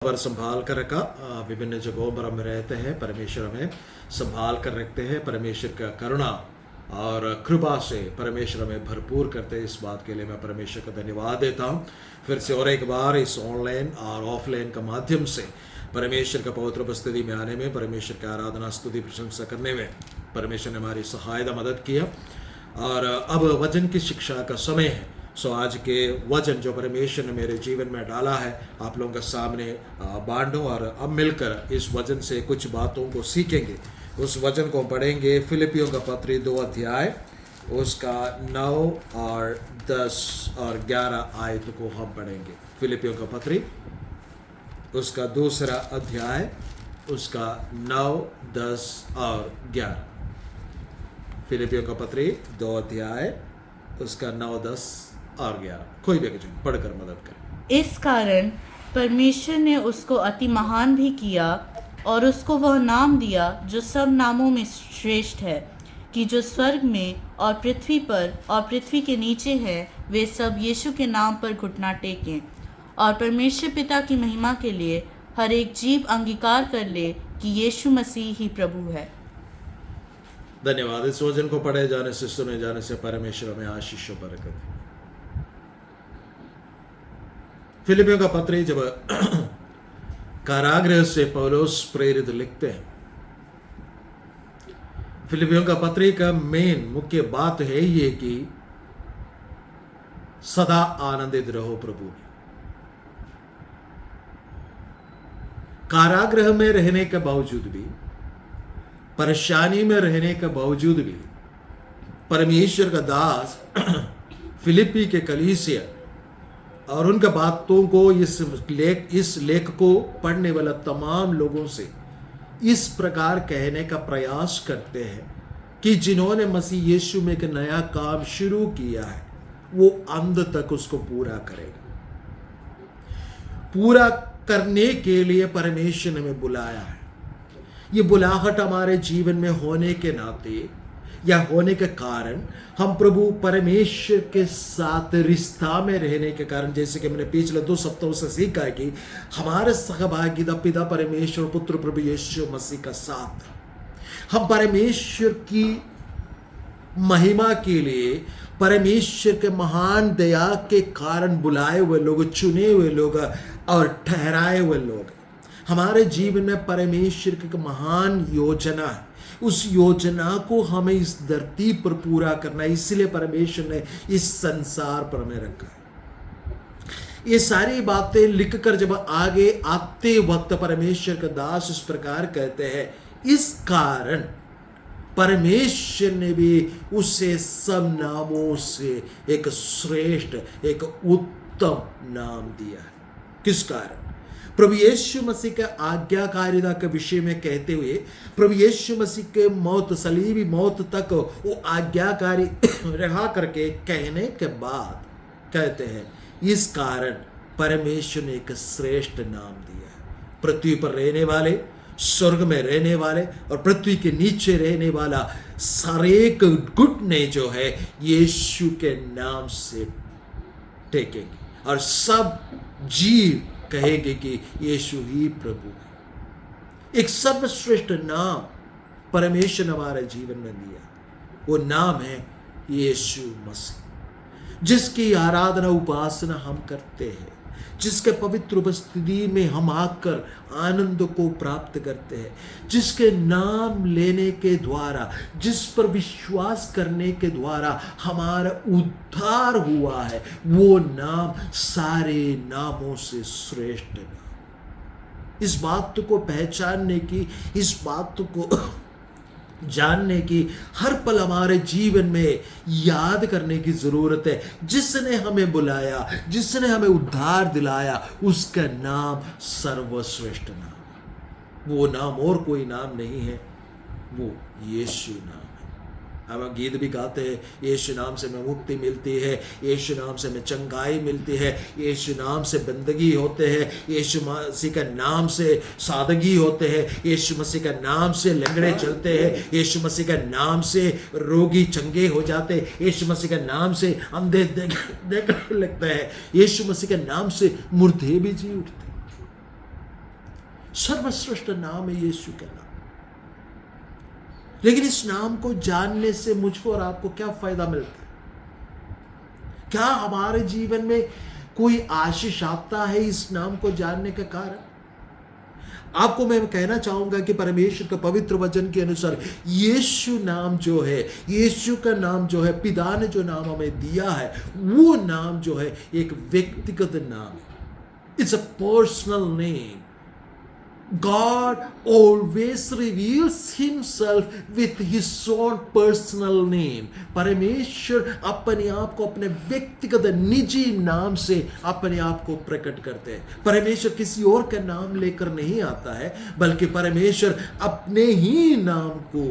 पर संभाल कर रखा। विभिन्न जगहों पर हम रहते हैं, परमेश्वर हमें संभाल कर रखते हैं। परमेश्वर का करुणा और कृपा से परमेश्वर हमें भरपूर करते हैं। इस बात के लिए मैं परमेश्वर का धन्यवाद देता हूँ। फिर से और एक बार इस ऑनलाइन और ऑफलाइन का माध्यम से परमेश्वर का पवित्र उपस्थिति में आने में, परमेश्वर का आराधना स्तुति प्रशंसा करने में परमेश्वर ने हमारी सहायता मदद किया। और अब वचन की शिक्षा का समय है। सो आज के वचन जो परमेश्वर ने मेरे जीवन में डाला है आप लोगों के सामने बांटूं और अब मिलकर इस वचन से कुछ बातों को सीखेंगे। उस वचन को पढ़ेंगे फिलिपियों का पत्री 2 अध्याय उसका 9 और 10 और 11 आयत को हम पढ़ेंगे। फिलिपियों का पत्री उसका 2 अध्याय उसका 9, 10 और 11। फिलिपियों का पत्री 2 अध्याय उसका 9, 10 और 11। कोई भी पढ़कर मदद करें। इस कारण परमेश्वर ने उसको अति महान भी किया और उसको वह नाम दिया जो सब नामों में श्रेष्ठ है, कि जो स्वर्ग में और पृथ्वी पर और पृथ्वी के नीचे है वे सब यीशु के नाम पर घुटना टेकें और परमेश्वर पिता की महिमा के लिए हर एक जीव अंगीकार कर ले कि यीशु मसीह ही प्रभु है। धन्यवाद। इस वचन को पढ़े जाने से सुने जाने से परमेश्वर हमें आशीष और बरकत दे। फिलिपियों का पत्र जब कारागृह से पौलुस प्रेरित लिखते हैं, फिलिपियों का पत्री का मेन मुख्य बात है ये कि सदा आनंदित रहो प्रभु में। कारागृह में रहने के बावजूद भी, परेशानी में रहने के बावजूद भी परमेश्वर का दास फिलिपी के कलीसिया और उनका बातों को इस लेख को पढ़ने वाला तमाम लोगों से इस प्रकार कहने का प्रयास करते हैं कि जिन्होंने मसीह यीशु में एक नया काम शुरू किया है वो अंत तक उसको पूरा करेगा। पूरा करने के लिए परमेश्वर ने हमें बुलाया है। ये बुलाहट हमारे जीवन में होने के नाते या होने के कारण हम प्रभु परमेश्वर के साथ रिश्ता में रहने के कारण, जैसे कि मैंने पिछले 2 सप्ताहों से सीखा है कि हमारे सहभागिता पिता परमेश्वर पुत्र प्रभु यीशु मसीह का साथ, हम परमेश्वर की महिमा के लिए, परमेश्वर के महान दया के कारण बुलाए हुए लोग, चुने हुए लोग और ठहराए हुए लोग। हमारे जीवन में परमेश्वर की महान योजना है। उस योजना को हमें इस धरती पर पूरा करना है, इसलिए परमेश्वर ने इस संसार पर हमें रखा है। ये सारी बातें लिखकर जब आगे आते वक्त परमेश्वर का दास इस प्रकार कहते हैं, इस कारण परमेश्वर ने भी उसे सब नामों से एक श्रेष्ठ, एक उत्तम नाम दिया है। किस कारण? प्रभु यीशु मसीह के आज्ञाकारिता के विषय में कहते हुए, प्रभु यीशु मसीह के मौत, सलीबी मौत तक वो आज्ञाकारी रहा करके कहने के बाद कहते हैं, इस कारण परमेश्वर ने एक श्रेष्ठ नाम दिया है। पृथ्वी पर रहने वाले, स्वर्ग में रहने वाले और पृथ्वी के नीचे रहने वाला सारे घुटने जो है यीशु के नाम से टेकेंगे और सब जीव कहेंगे कि यीशु ही प्रभु है। एक सर्वश्रेष्ठ नाम परमेश्वर ने हमारे जीवन में दिया, वो नाम है यीशु मसीह, जिसकी आराधना उपासना हम करते हैं, जिसके पवित्र उपस्थिति में हम आकर आनंद को प्राप्त करते हैं, जिसके नाम लेने के द्वारा, जिस पर विश्वास करने के द्वारा हमारा उद्धार हुआ है, वो नाम सारे नामों से श्रेष्ठ नाम। इस बात को पहचानने की, इस बात को जानने की हर पल हमारे जीवन में याद करने की जरूरत है। जिसने हमें बुलाया, जिसने हमें उद्धार दिलाया, उसका नाम सर्वश्रेष्ठ नाम। वो नाम और कोई नाम नहीं है, वो यीशु नाम है। हम गीत भी गाते हैं, यीशु नाम से हमें मुक्ति मिलती है, यीशु नाम से हमें चंगाई मिलती है, यीशु नाम से बंदगी होते हैं, यीशु मसीह का नाम से सादगी होते हैं, यीशु मसीह का नाम से लंगड़े चलते हैं, यीशु मसीह का नाम से रोगी चंगे हो जाते हैं, यीशु मसीह का नाम से अंधे देखने लगते हैं, यीशु मसीह के नाम से मुर्दे भी जी उठते हैं। सर्वश्रेष्ठ नाम है यीशु का नाम। लेकिन इस नाम को जानने से मुझको और आपको क्या फायदा मिलता है? क्या हमारे जीवन में कोई आशीष आता है इस नाम को जानने के कारण? आपको मैं कहना चाहूंगा कि परमेश्वर का पवित्र वचन के अनुसार यीशु नाम जो है, यीशु का नाम जो है, पिता ने जो नाम हमें दिया है, वो नाम जो है एक व्यक्तिगत नाम है। It's a personal name. God always reveals himself with his own personal name. परमेश्वर अपने आप को अपने व्यक्तिगत निजी नाम से अपने आप को प्रकट करते हैं। परमेश्वर किसी और का नाम लेकर नहीं आता है, बल्कि परमेश्वर अपने ही नाम को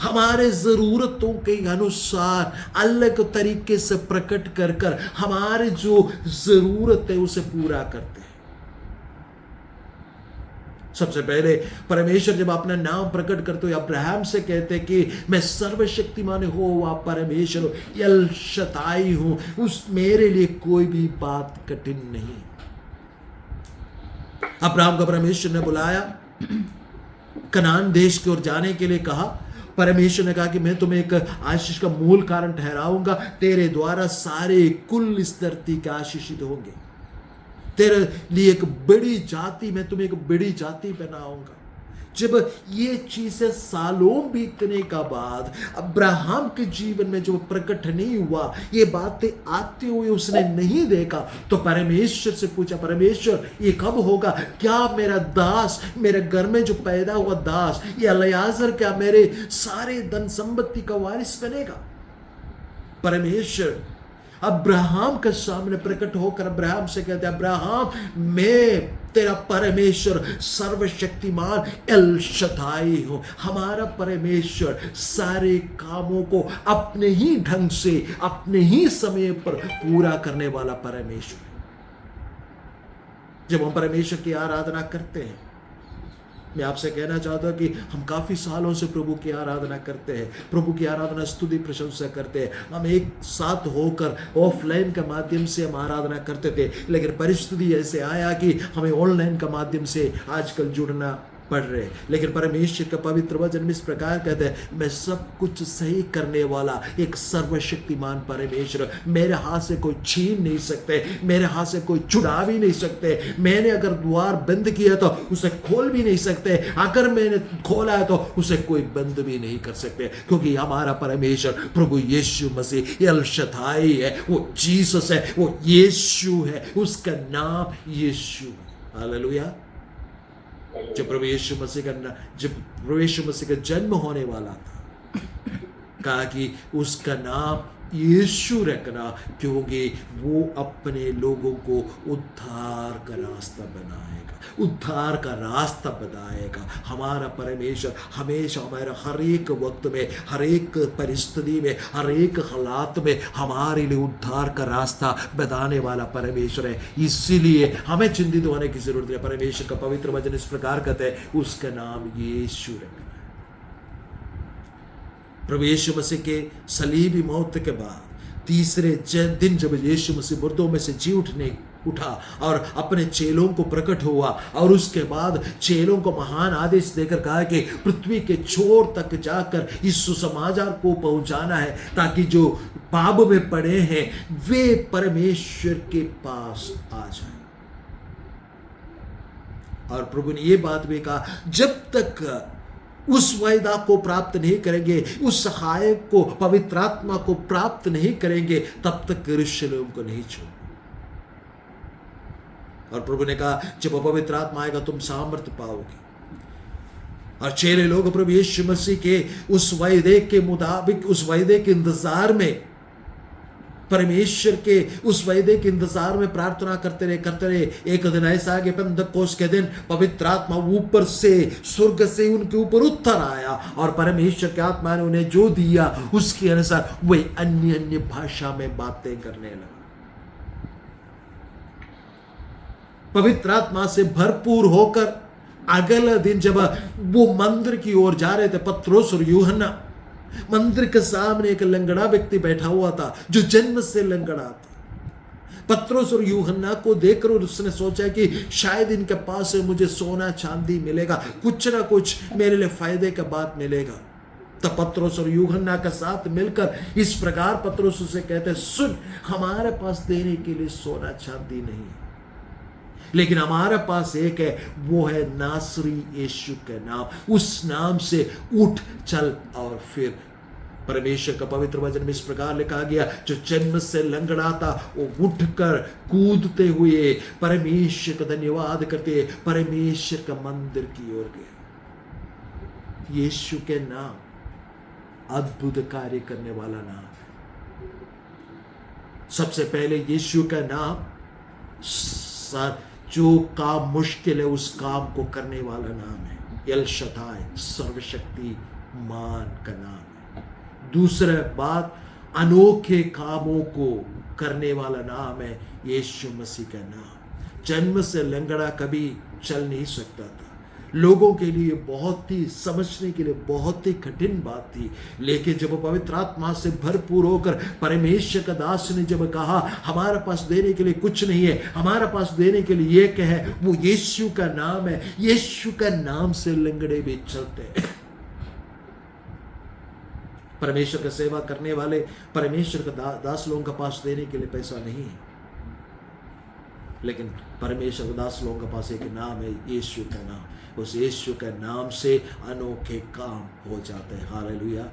हमारे जरूरतों के अनुसार अलग तरीके से प्रकट कर कर हमारे जो जरूरत है उसे पूरा करते हैं। सबसे पहले परमेश्वर जब अपना नाम प्रकट करते हुए अब्राहम से कहते कि मैं सर्वशक्तिमान यहोवा परमेश्वर एल शदाई हूं, उस मेरे लिए कोई भी बात कठिन नहीं। अब्राहम को परमेश्वर ने बुलाया, कनान देश की ओर जाने के लिए कहा। परमेश्वर ने कहा कि मैं तुम्हें एक आशीष का मूल कारण ठहराऊंगा, तेरे द्वारा सारे कुल इस धरती के आशीषित होंगे। तेरे लिए एक बड़ी जाति, मैं तुम्हें एक बड़ी जाति बनाऊंगा। जब ये चीजें सालों बीतने का बाद अब्राहम के जीवन में जो प्रकट नहीं हुआ, ये बातें आते हुए उसने नहीं देखा, तो परमेश्वर से पूछा, परमेश्वर ये कब होगा? क्या मेरा दास, मेरे घर में जो पैदा हुआ दास ये अलियाजर, क्या मेरे सारे धन संपत्ति का वारिस बनेगा? परमेश्वर अब्राहम के सामने प्रकट होकर अब्राहम से कहते हैं, अब्राहम मैं तेरा परमेश्वर सर्वशक्तिमान एल शदाई हूं। हमारा परमेश्वर सारे कामों को अपने ही ढंग से अपने ही समय पर पूरा करने वाला परमेश्वर है। जब हम परमेश्वर की आराधना करते हैं, मैं आपसे कहना चाहता हूं कि हम काफी सालों से प्रभु की आराधना करते हैं, प्रभु की आराधना स्तुति प्रशंसा करते हैं। हम एक साथ होकर ऑफलाइन के माध्यम से हम आराधना करते थे, लेकिन परिस्थिति ऐसे आया कि हमें ऑनलाइन के माध्यम से आजकल जुड़ना पढ़ रहे। लेकिन परमेश्वर का पवित्र वचन में इस प्रकार कहते हैं, मैं सब कुछ सही करने वाला एक सर्वशक्तिमान परमेश्वर, मेरे हाथ से कोई छीन नहीं सकते, मेरे हाथ से कोई छुड़ा भी नहीं सकते। मैंने अगर द्वार बंद किया तो उसे खोल भी नहीं सकते, अगर मैंने खोला है तो उसे कोई बंद भी नहीं कर सकते, क्योंकि हमारा परमेश्वर प्रभु यीशु मसीह एल शदाई है, वो जीसस है, वो यीशु है, उसका नाम यीशु है। हालेलुया। जब प्रभु यीशु मसीह का जन्म होने वाला था, कहा कि उसका नाम यीशु रखना, क्योंकि वो अपने लोगों को उद्धार का रास्ता बनाएगा, उद्धार का रास्ता बताएगा। हमारा परमेश्वर हमेशा हमारे हर एक वक्त में, हर एक परिस्थिति में, हर एक हालात में हमारे लिए उद्धार का रास्ता बताने वाला परमेश्वर है। इसीलिए हमें चिंतित होने की जरूरत है। परमेश्वर का पवित्र वचन इस प्रकार कहते हैं, उसका नाम यीशु रखना। प्रभु यीशु मसीह के सलीबी मौत के बाद तीसरे दिन जब यीशु मसीह मुर्दों में से जी उठा और अपने चेलों को प्रकट हुआ, और उसके बाद चेलों को महान आदेश देकर कहा कि पृथ्वी के छोर तक जाकर इस सुसमाचार को पहुंचाना है, ताकि जो पाप में पड़े हैं वे परमेश्वर के पास आ जाएं। और प्रभु ने ये बात भी कहा, जब तक उस वायदा को प्राप्त नहीं करेंगे, उस सहायक को, पवित्र आत्मा को प्राप्त नहीं करेंगे, तब तक यरूशलेम को नहीं छोड़। और प्रभु ने कहा, जब पवित्र आत्मा आएगा तुम सामर्थ्य पाओगे। और चेले लोग प्रभु यीशु मसीह के उस वायदे के मुताबिक, उस वायदे के इंतजार में, परमेश्वर के उस वायदे के इंतजार में प्रार्थना करते रहे। एक दिन ऐसा कि पेंतकोस्त के दिन पवित्र आत्मा ऊपर से, स्वर्ग से उनके ऊपर उतर आया, और परमेश्वर के आत्मा ने उन्हें जो दिया उसके अनुसार वे अन्य अन्य भाषा में बातें करने लगे। पवित्र आत्मा से भरपूर होकर अगले दिन जब वो मंदिर की ओर जा रहे थे, पत्रोस और यूहन्ना, मंदिर के सामने एक लंगड़ा व्यक्ति बैठा हुआ था, जो जन्म से लंगड़ा था। पतरस और यूहन्ना को देखकर उसने सोचा कि शायद इनके पास से मुझे सोना चांदी मिलेगा, कुछ ना कुछ मेरे लिए फायदे का बात मिलेगा। तब पतरस और यूहन्ना का साथ मिलकर इस प्रकार पतरस उसे कहते, सुन, हमारे पास देने के लिए सोना चांदी नहीं है, लेकिन हमारे पास एक है, वो है नासरी यीशु के नाम। उस नाम से उठ, चल। और फिर परमेश्वर का पवित्र वचन में इस प्रकार लिखा गया, जो जन्म से लंगड़ा था वो उठकर कूदते हुए परमेश्वर का धन्यवाद करते परमेश्वर का मंदिर की ओर गया। यीशु के नाम अद्भुत कार्य करने वाला नाम। सबसे पहले यीशु का नाम जो काम मुश्किल है उस काम को करने वाला नाम है। एल शदाई, सर्वशक्तिमान का नाम है। दूसरा बात, अनोखे कामों को करने वाला नाम है यीशु मसीह का नाम। जन्म से लंगड़ा कभी चल नहीं सकता था, लोगों के लिए बहुत ही समझने के लिए बहुत ही कठिन बात थी, लेकिन जब पवित्र आत्मा से भरपूर होकर परमेश्वर का दास ने जब कहा, हमारे पास देने के लिए कुछ नहीं है, हमारे पास देने के लिए एक है, वो यीशु का नाम है। यीशु का नाम से लंगड़े भी चलते हैं। परमेश्वर का सेवा करने वाले परमेश्वर का दास लोगों के पास देने के लिए पैसा नहीं है, लेकिन परमेश्वर के दास लोगों के पास एक नाम है, यीशु का नाम। उस यीशु के नाम से अनोखे काम हो जाते हैं। Hallelujah,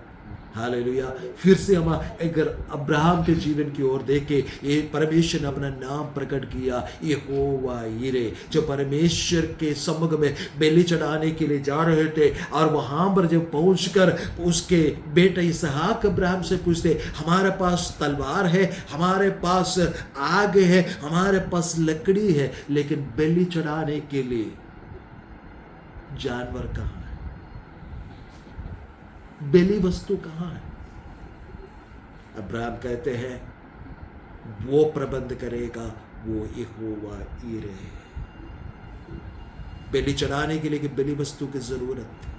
hallelujah. फिर से हम अगर अब्राहम के जीवन की ओर देखें, ये परमेश्वर ने अपना नाम प्रकट किया, यहोवा यिरे, जो परमेश्वर के सम्मुख में बलि चढ़ाने के लिए जा रहे थे, और वहां पर जब पहुंचकर उसके बेटे इसहाक अब्राहम से पूछते, हमारे पास तलवार है, हमारे पास आग है, हमारे पास लकड़ी है, लेकिन बलि चढ़ाने के लिए जानवर कहाँ है, बलि वस्तु कहाँ है? अब्राहम कहते हैं, वो प्रबंध करेगा, वो यहोवा यिरे है। बलि चढ़ाने के लिए कि बलि वस्तु की जरूरत थी।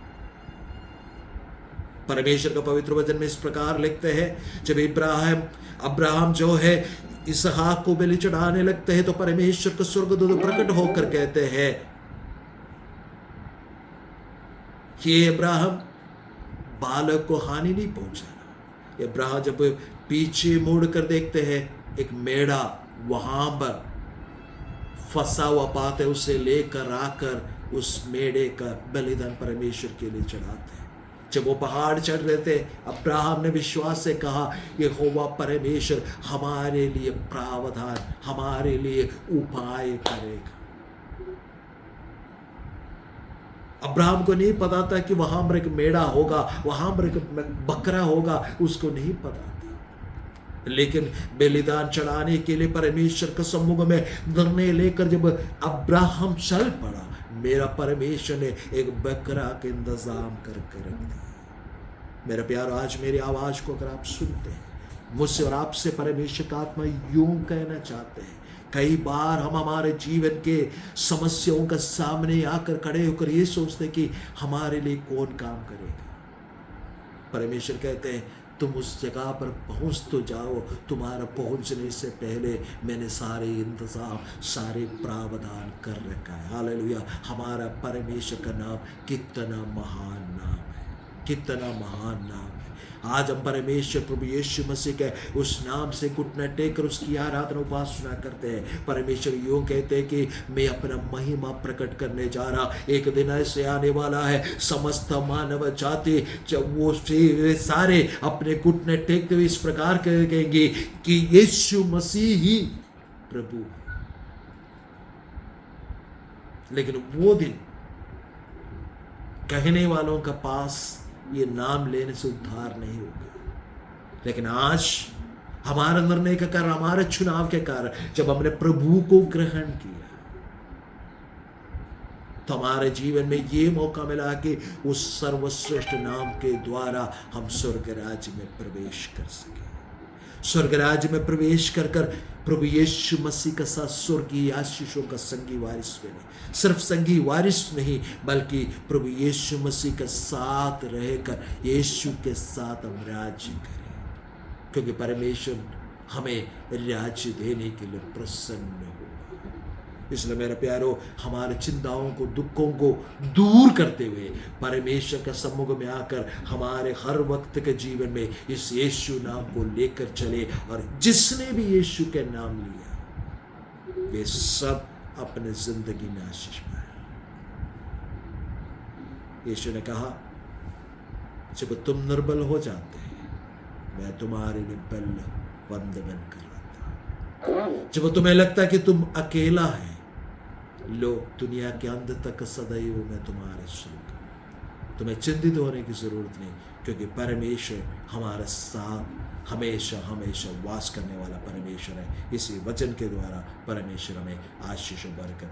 परमेश्वर का पवित्र वचन में इस प्रकार लिखते हैं, जब अब्राहम जो है इसहाक को बलि चढ़ाने लगते हैं, तो परमेश्वर का स्वर्गदूत प्रकट होकर कहते हैं कि अब्राहम, बालक को हानि नहीं पहुंचाना। अब्राहम जब पीछे मुड़ कर देखते हैं, एक मेढ़ा वहां पर फंसा हुआ पाते, उसे लेकर आकर उस मेढ़े का बलिदान परमेश्वर के लिए चढ़ाते हैं। जब वो पहाड़ चढ़ रहे थे, अब्राहम ने विश्वास से कहा, यहोवा परमेश्वर हमारे लिए प्रावधान, हमारे लिए उपाय करेगा। अब्राहम को नहीं पता था कि वहां पर एक मेढ़ा होगा, वहां पर एक बकरा होगा, उसको नहीं पता था। लेकिन बलिदान चढ़ाने के लिए परमेश्वर के सम्मुख में निर्णय लेकर जब अब्राहम चल पड़ा, मेरा परमेश्वर ने एक बकरा का इंतजाम करके रख दिया। मेरा प्यार, आज मेरी आवाज को अगर आप सुनते हैं, मुझसे और आपसे परमेश्वर का आत्मा यूं कहना चाहते हैं, कई बार हम हमारे जीवन के समस्याओं का सामने आकर खड़े होकर ये सोचते कि हमारे लिए कौन काम करेगा। परमेश्वर कहते हैं, तुम उस जगह पर पहुंच तो जाओ, तुम्हारा पहुंचने से पहले मैंने सारे इंतजाम, सारे प्रावधान कर रखा है। हालेलुया। हमारा परमेश्वर का नाम कितना महान नाम है, कितना महान नाम है। आज हम परमेश्वर प्रभु यीशु मसीह के उस नाम से घुटना टेक कर उसकी आराधना उपासना करते हैं। परमेश्वर यूं कहते हैं कि मैं अपना महिमा प्रकट करने जा रहा, एक दिन ऐसे आने वाला है, समस्त मानव जाति जब वो सारे अपने घुटने टेकते हुए इस प्रकार कहेंगे कि यीशु मसीह ही प्रभु है। लेकिन वो दिन कहने वालों का पास ये नाम लेने से उद्धार नहीं होगा, लेकिन आज हमारा निर्णय का कारण, हमारे चुनाव के कारण, जब हमने प्रभु को ग्रहण किया, तो हमारे जीवन में ये मौका मिला कि उस सर्वश्रेष्ठ नाम के द्वारा हम स्वर्ग राज्य में प्रवेश कर सके। स्वर्ग राज्य में प्रवेश कर प्रभु यीशु मसीह के साथ स्वर्गीय आशीषों का संगी वारिस बने। सिर्फ संगी वारिस नहीं, बल्कि प्रभु यीशु मसीह के साथ रहकर यीशु के साथ हम राज्य करें, क्योंकि परमेश्वर हमें राज्य देने के लिए प्रसन्न होगा। इसलिए मेरे प्यारो, हमारे चिंताओं को, दुखों को दूर करते हुए परमेश्वर के सम्मुख में आकर हमारे हर वक्त के जीवन में इस यीशु नाम को लेकर चले, और जिसने भी यीशु के नाम लिया वे सब अपने जिंदगी में आशीष पाए। यीशु ने कहा, जब तुम निर्बल हो जाते मैं तुम्हारे लिए बल बंद कर रहा था। जब तुम्हें लगता है कि तुम अकेला है, लो दुनिया के अंत तक सदैव मैं तुम्हारे संग। तुम्हें चिंतित होने की जरूरत नहीं, क्योंकि परमेश्वर हमारे साथ हमेशा हमेशा वास करने वाला परमेश्वर है। इसी वचन के द्वारा परमेश्वर हमें आशीष और बरकत